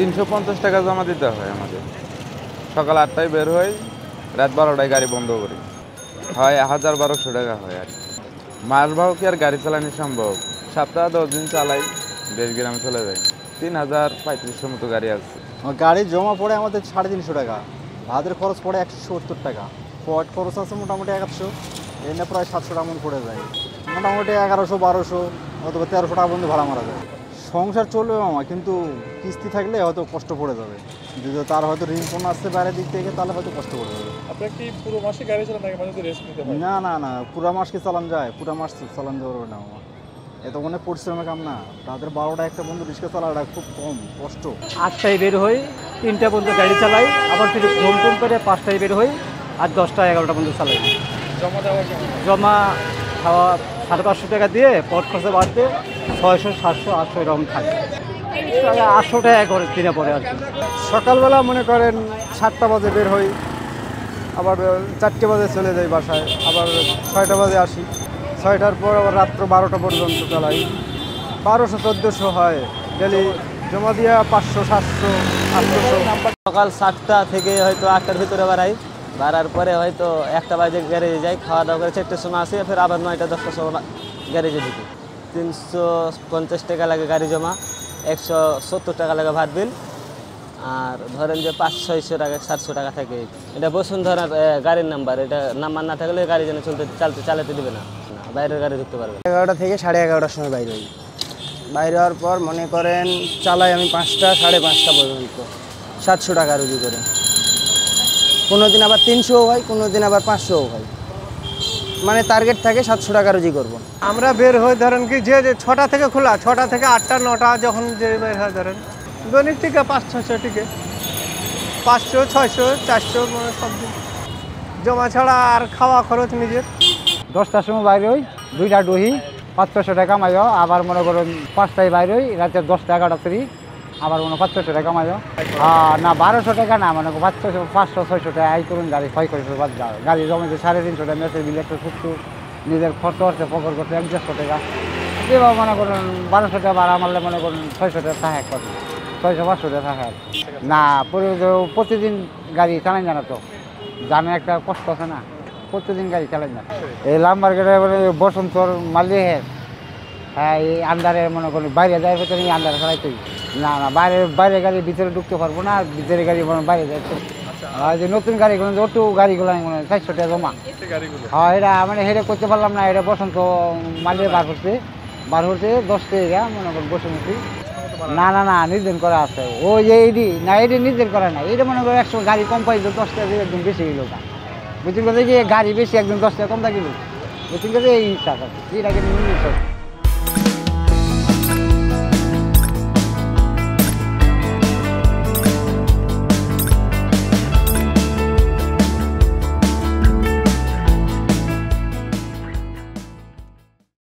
350 টাকা জমা দিতে হয় আমাদের। সকাল 8টায় বের হই, রাত 12টায় গাড়ি বন্ধ করি। হয় 1000-1200 টাকা হয় আর কি। মাস ভাও কি আর গাড়ি চালানো সম্ভব? সপ্তাহে 10 দিন চালাই, দেশ গ্রামে চলে যাই। 3000-3500 মতো গাড়ি আছে। গাড়ি জমা পড়ে আমাদের 350 টাকা, ভাতের খরচ পড়ে 170 টাকা, পয়েন্ট খরচ আছে মোটামুটি 100, এনে প্রায় 700 টাকা মতো পড়ে যায়। মোটামুটি 1100-1200 অথবা 1300 টাকা পর্যন্ত ভাড়া মারা যায়। সংসার চলবে মামা, কিন্তু কিস্তি থাকলে হয়তো কষ্ট পড়ে যাবে। যদি তার হয়তো ঋণ পণ্য আসছে বাইরের দিক থেকে, তাহলে হয়তো কষ্ট পড়ে যাবে। আপনার কি পুরো মাসে গাড়ি চালান নাকি মাঝে রেস্ট নিতে হয়? না না না, পুরা মাস কি চালান যায়? পুরা মাস চালান যাবে না মামা, এত অনেক পরিশ্রমের কাম না। তাদের 12টা একটা বন্ধু রিক্সা চালাটা খুব কম কষ্ট। 8টায় বের হই, 3টা পর্যন্ত গাড়ি চালাই, আবার ফিরে ঘুম টুম করে 5টায় বের হই, আর 10টা-11টা পর্যন্ত চালাই। জমা দেওয়া কেমন? জমা খাওয়া 550 টাকা দিয়ে পথ খরচা বাড়তে 600, 700, 800 এরকম থাকে। 800 টাকা করে কিনে পড়ে আর কি। সকালবেলা মনে করেন 7টা বাজে বের হই, আবার 4টে বাজে চলে যাই বাসায়, আবার 6টা বাজে আসি। 6টার পর আবার রাত্র 12টা পর্যন্ত চালাই। 1200-1400 হয় ডেলি। জমা দিয়ে 500, 700, 800। সকাল 7টা থেকে হয়তো 8টার ভিতরে বাড়ার পরে হয়তো 1টা বাজে গ্যারেজে যাই, খাওয়া দাওয়া করে 4টার সময় আসি, ফের আবার 9টা-10টার সময় গ্যারেজে ঢুকি। 350 টাকা লাগে গাড়ি জমা, 170 টাকা লাগে ভাত বিল, আর ধরেন যে 500-600 টাকা 700 টাকা থাকে। এটা বসুন্ধরার গাড়ির নাম্বার, এটা নাম্বার না থাকলে গাড়ি যেন চালাতে দিবে না, বাইরের গাড়ি ঢুকতে পারবে। 11টা থেকে 11:30টার সময় বাইরে হই। বাইরে হওয়ার পর মনে করেন চালাই আমি 5টা, 5:30 পর্যন্ত, 700 টাকা রুজি করে। কোনো দিন আবার 300 হয়, কোনো দিন আবার 500 হয়। মানে টার্গেট থাকে 700 টাকা রুজি করবো। আমরা বের হই ধরেন কি যে 6টা থেকে খোলা, 6টা থেকে 8টা 9টা যখন যে বের হয় ধরেন দৈনিক টিকা 500-600 টিকে, 500-600, 400 মানে সব দিন জমা ছাড়া আর খাওয়া খরচ নিজের। 10টার সময় বাইরে হই, 2টা ডুহি, 500 টাকা কামাইও। আবার মনে করেন 5টায় বাইরে হই, রাতে 10টা-11টা ফ্রি, আবার মনে 500 টাকা কামাইও। না 1200 টাকা না, মানে 500-600 টাকা আই করুন গাড়ি ক্ষয় করে বাদ যাও। গাড়ি জমাইতে 350 টাকা, মেসের বিল একটা সত্য, নিজের খরচ হচ্ছে পকর করতে 100 টাকা। এবার মনে করুন 1200 টাকা ভাড়া মারলে মনে করুন 600 টাকা থাকে, কত 600-500 টাকা থাকে। না প্রতিদিন গাড়ি চালাই জানা তো, জানে একটা কষ্ট আছে না, প্রতিদিন গাড়ি চালাই না। এই লাম্বার গেটে বসন্তর মালিকের, হ্যাঁ, এই আন্ডারে মনে করেন বাইরে যায়, ভেতরে আন্ডারে চালাইতেই না। বাইরে গাড়ি ভিতরে ঢুকতে পারবো না, ভিতরে গাড়ি বাইরে যাইতে। আর যে নতুন গাড়িগুলো, অটো গাড়িগুলো 400 টাকা জমা। হ্যাঁ, এটা মানে হেরে করতে পারলাম না। এটা বসন্ত মালিয়ে বার হচ্ছে 10 টাকা মনে করেন বসুমতি। না না না, নির্ধারণ করা আছে। ওই যে এইডি না, এইটি নির্ধারণ করা নাই। এটা মনে করেন 100 গাড়ি কম পাইছে, 10 টাকা একদম বেশি গেল না। বুঝতে পারছি যে গাড়ি বেশি একদম 10 টাকা কম থাকিল, বুঝতে পারছি এই হিসাব আছে, এটাকে